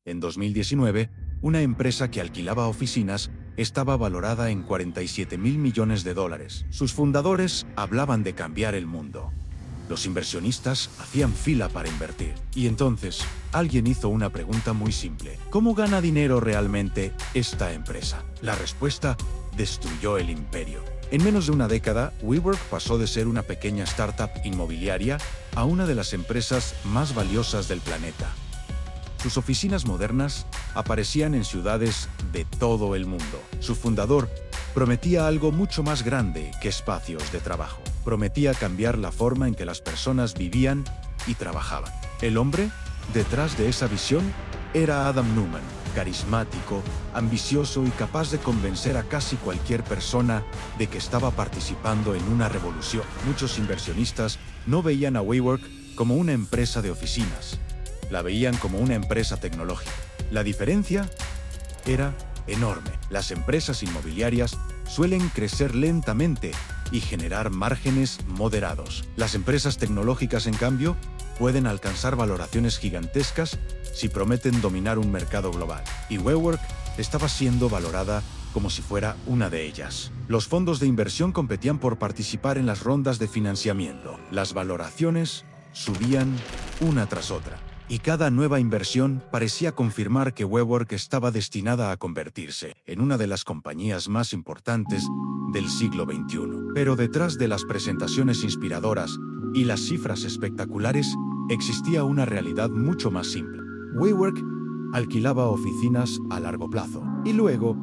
En 2019, una empresa que alquilaba oficinas estaba valorada en 47.000 millones de dólares. Sus fundadores hablaban de cambiar el mundo. Los inversionistas hacían fila para invertir. Y entonces, alguien hizo una pregunta muy simple. ¿Cómo gana dinero realmente esta empresa? La respuesta destruyó el imperio. En menos de una década, WeWork pasó de ser una pequeña startup inmobiliaria a una de las empresas más valiosas del planeta. Sus oficinas modernas aparecían en ciudades de todo el mundo. Su fundador prometía algo mucho más grande que espacios de trabajo. Prometía cambiar la forma en que las personas vivían y trabajaban. El hombre detrás de esa visión era Adam Neumann, carismático, ambicioso y capaz de convencer a casi cualquier persona de que estaba participando en una revolución. Muchos inversionistas no veían a WeWork como una empresa de oficinas. La veían como una empresa tecnológica. La diferencia era enorme. Las empresas inmobiliarias suelen crecer lentamente y generar márgenes moderados. Las empresas tecnológicas, en cambio, pueden alcanzar valoraciones gigantescas si prometen dominar un mercado global. Y WeWork estaba siendo valorada como si fuera una de ellas. Los fondos de inversión competían por participar en las rondas de financiamiento. Las valoraciones subían una tras otra. Y cada nueva inversión parecía confirmar que WeWork estaba destinada a convertirse en una de las compañías más importantes del siglo XXI. Pero detrás de las presentaciones inspiradoras y las cifras espectaculares, existía una realidad mucho más simple. WeWork alquilaba oficinas a largo plazo y luego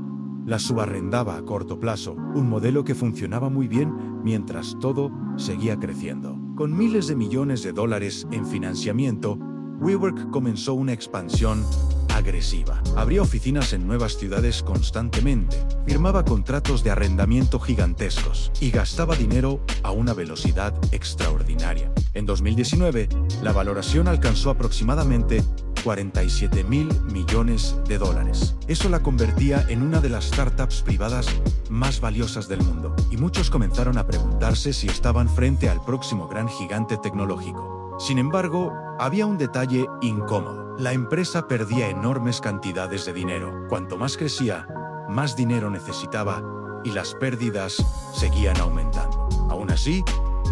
las subarrendaba a corto plazo, un modelo que funcionaba muy bien mientras todo seguía creciendo. Con miles de millones de dólares en financiamiento, WeWork comenzó una expansión agresiva. Abría oficinas en nuevas ciudades constantemente, firmaba contratos de arrendamiento gigantescos y gastaba dinero a una velocidad extraordinaria. En 2019, la valoración alcanzó aproximadamente 47.000 millones de dólares. Eso la convertía en una de las startups privadas más valiosas del mundo, y muchos comenzaron a preguntarse si estaban frente al próximo gran gigante tecnológico. Sin embargo, había un detalle incómodo. La empresa perdía enormes cantidades de dinero. Cuanto más crecía, más dinero necesitaba y las pérdidas seguían aumentando. Aún así,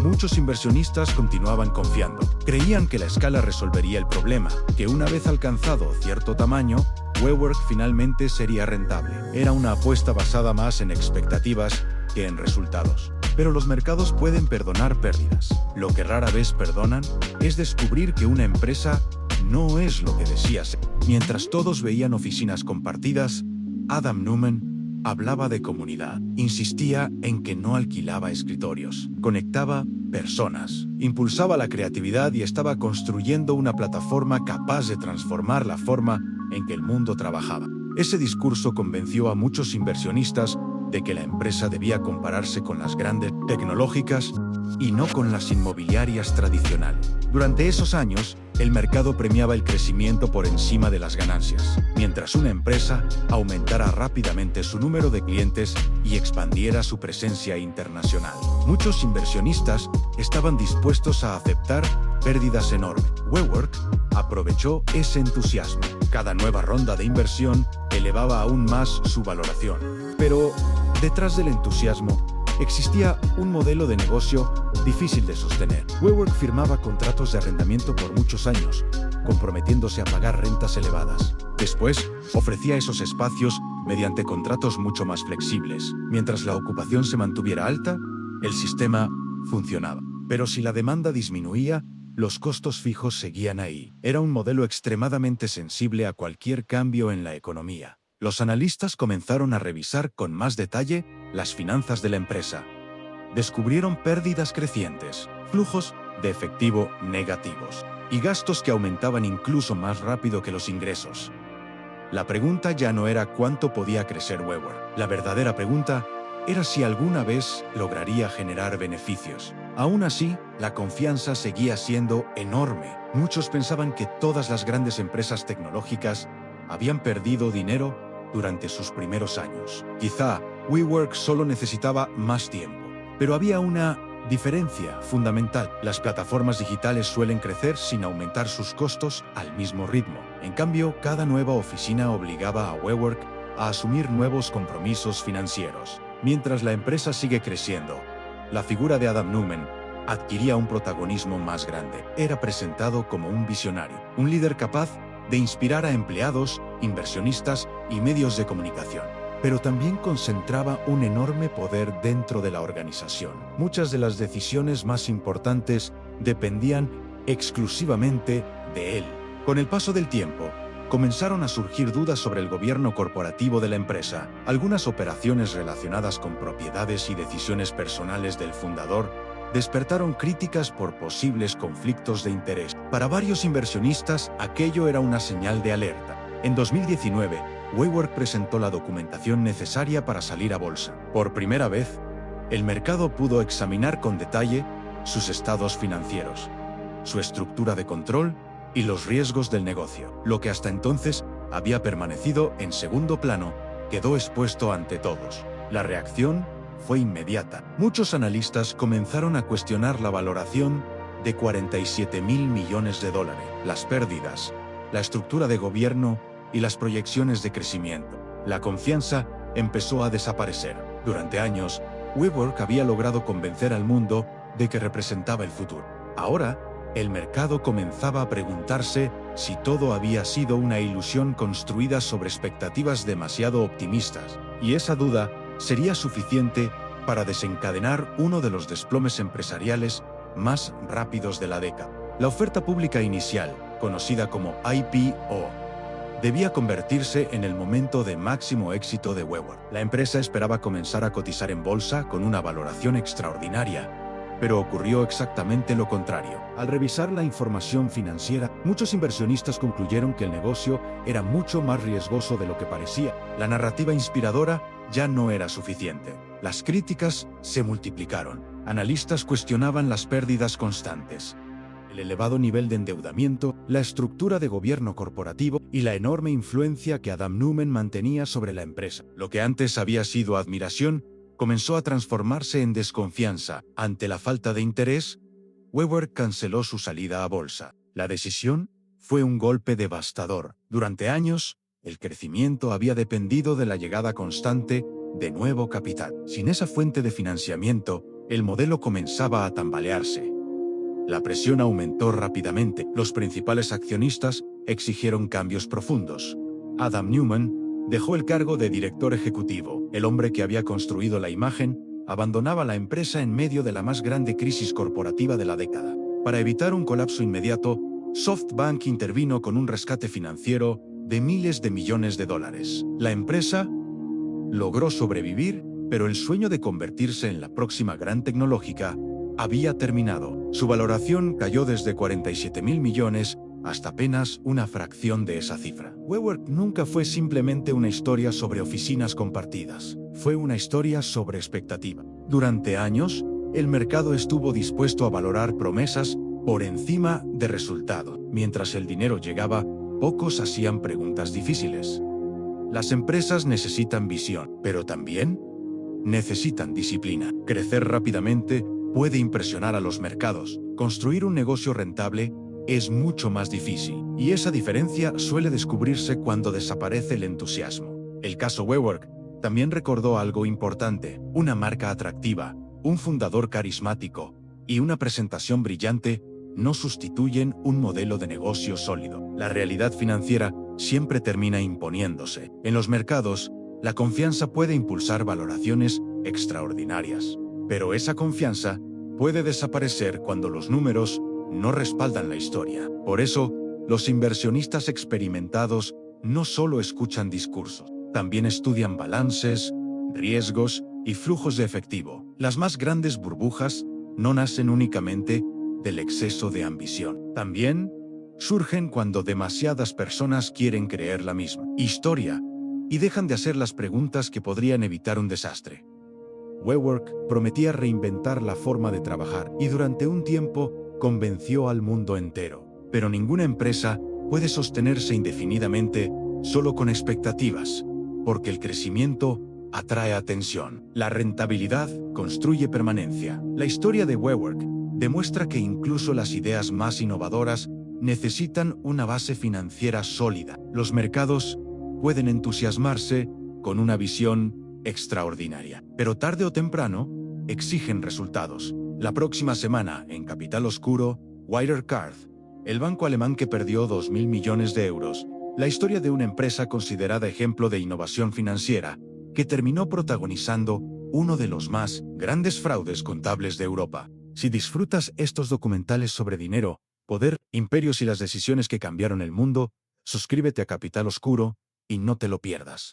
muchos inversionistas continuaban confiando. Creían que la escala resolvería el problema, que una vez alcanzado cierto tamaño, WeWork finalmente sería rentable. Era una apuesta basada más en expectativas que en resultados. Pero los mercados pueden perdonar pérdidas. Lo que rara vez perdonan es descubrir que una empresa no es lo que decía ser. Mientras todos veían oficinas compartidas, Adam Neumann hablaba de comunidad. Insistía en que no alquilaba escritorios. Conectaba personas. Impulsaba la creatividad y estaba construyendo una plataforma capaz de transformar la forma en que el mundo trabajaba. Ese discurso convenció a muchos inversionistas de que la empresa debía compararse con las grandes tecnológicas y no con las inmobiliarias tradicionales. Durante esos años, el mercado premiaba el crecimiento por encima de las ganancias, mientras una empresa aumentara rápidamente su número de clientes y expandiera su presencia internacional. Muchos inversionistas estaban dispuestos a aceptar pérdidas enormes. WeWork aprovechó ese entusiasmo. Cada nueva ronda de inversión elevaba aún más su valoración. Pero detrás del entusiasmo existía un modelo de negocio difícil de sostener. WeWork firmaba contratos de arrendamiento por muchos años, comprometiéndose a pagar rentas elevadas. Después, ofrecía esos espacios mediante contratos mucho más flexibles. Mientras la ocupación se mantuviera alta, el sistema funcionaba. Pero si la demanda disminuía, los costos fijos seguían ahí. Era un modelo extremadamente sensible a cualquier cambio en la economía. Los analistas comenzaron a revisar con más detalle las finanzas de la empresa. Descubrieron pérdidas crecientes, flujos de efectivo negativos y gastos que aumentaban incluso más rápido que los ingresos. La pregunta ya no era cuánto podía crecer WeWork. La verdadera pregunta era si alguna vez lograría generar beneficios. Aún así, la confianza seguía siendo enorme. Muchos pensaban que todas las grandes empresas tecnológicas habían perdido dinero durante sus primeros años. Quizá WeWork solo necesitaba más tiempo, pero había una Diferencia fundamental. Las plataformas digitales suelen crecer sin aumentar sus costos al mismo ritmo. En cambio, cada nueva oficina obligaba a WeWork a asumir nuevos compromisos financieros. Mientras la empresa sigue creciendo, la figura de Adam Neumann adquiría un protagonismo más grande. Era presentado como un visionario, un líder capaz de inspirar a empleados, inversionistas y medios de comunicación. Pero también concentraba un enorme poder dentro de la organización. Muchas de las decisiones más importantes dependían exclusivamente de él. Con el paso del tiempo, comenzaron a surgir dudas sobre el gobierno corporativo de la empresa. Algunas operaciones relacionadas con propiedades y decisiones personales del fundador despertaron críticas por posibles conflictos de interés. Para varios inversionistas, aquello era una señal de alerta. En 2019, WeWork presentó la documentación necesaria para salir a bolsa. Por primera vez, el mercado pudo examinar con detalle sus estados financieros, su estructura de control y los riesgos del negocio. Lo que hasta entonces había permanecido en segundo plano quedó expuesto ante todos. La reacción fue inmediata. Muchos analistas comenzaron a cuestionar la valoración de 47.000 millones de dólares, las pérdidas, la estructura de gobierno y las proyecciones de crecimiento. La confianza empezó a desaparecer. Durante años, WeWork había logrado convencer al mundo de que representaba el futuro. Ahora, el mercado comenzaba a preguntarse si todo había sido una ilusión construida sobre expectativas demasiado optimistas, y esa duda sería suficiente para desencadenar uno de los desplomes empresariales más rápidos de la década. La oferta pública inicial, conocida como IPO, debía convertirse en el momento de máximo éxito de WeWork. La empresa esperaba comenzar a cotizar en bolsa con una valoración extraordinaria, pero ocurrió exactamente lo contrario. Al revisar la información financiera, muchos inversionistas concluyeron que el negocio era mucho más riesgoso de lo que parecía. La narrativa inspiradora ya no era suficiente. Las críticas se multiplicaron. Analistas cuestionaban las pérdidas constantes, el elevado nivel de endeudamiento, la estructura de gobierno corporativo y la enorme influencia que Adam Neumann mantenía sobre la empresa. Lo que antes había sido admiración comenzó a transformarse en desconfianza. Ante la falta de interés, WeWork canceló su salida a bolsa. La decisión fue un golpe devastador. Durante años, el crecimiento había dependido de la llegada constante de nuevo capital. Sin esa fuente de financiamiento, el modelo comenzaba a tambalearse. La presión aumentó rápidamente. Los principales accionistas exigieron cambios profundos. Adam Neumann dejó el cargo de director ejecutivo. El hombre que había construido la imagen abandonaba la empresa en medio de la más grande crisis corporativa de la década. Para evitar un colapso inmediato, SoftBank intervino con un rescate financiero de miles de millones de dólares. La empresa logró sobrevivir, pero el sueño de convertirse en la próxima gran tecnológica había terminado. Su valoración cayó desde 47.000 millones hasta apenas una fracción de esa cifra. WeWork nunca fue simplemente una historia sobre oficinas compartidas. Fue una historia sobre expectativa. Durante años, el mercado estuvo dispuesto a valorar promesas por encima de resultado. Mientras el dinero llegaba, pocos hacían preguntas difíciles. Las empresas necesitan visión, pero también necesitan disciplina. Crecer rápidamente puede impresionar a los mercados. Construir un negocio rentable es mucho más difícil, y esa diferencia suele descubrirse cuando desaparece el entusiasmo. El caso WeWork también recordó algo importante: una marca atractiva, un fundador carismático y una presentación brillante no sustituyen un modelo de negocio sólido. La realidad financiera siempre termina imponiéndose. En los mercados, la confianza puede impulsar valoraciones extraordinarias, pero esa confianza puede desaparecer cuando los números no respaldan la historia. Por eso, los inversionistas experimentados no solo escuchan discursos, también estudian balances, riesgos y flujos de efectivo. Las más grandes burbujas no nacen únicamente del exceso de ambición. También surgen cuando demasiadas personas quieren creer la misma historia y dejan de hacer las preguntas que podrían evitar un desastre. WeWork prometía reinventar la forma de trabajar y durante un tiempo convenció al mundo entero. Pero ninguna empresa puede sostenerse indefinidamente solo con expectativas, porque el crecimiento atrae atención. La rentabilidad construye permanencia. La historia de WeWork demuestra que incluso las ideas más innovadoras necesitan una base financiera sólida. Los mercados pueden entusiasmarse con una visión extraordinaria, pero tarde o temprano exigen resultados. La próxima semana, en Capital Oscuro, Wirecard, el banco alemán que perdió 2.000 millones de euros, la historia de una empresa considerada ejemplo de innovación financiera, que terminó protagonizando uno de los más grandes fraudes contables de Europa. Si disfrutas estos documentales sobre dinero, poder, imperios y las decisiones que cambiaron el mundo, suscríbete a Capital Oscuro y no te lo pierdas.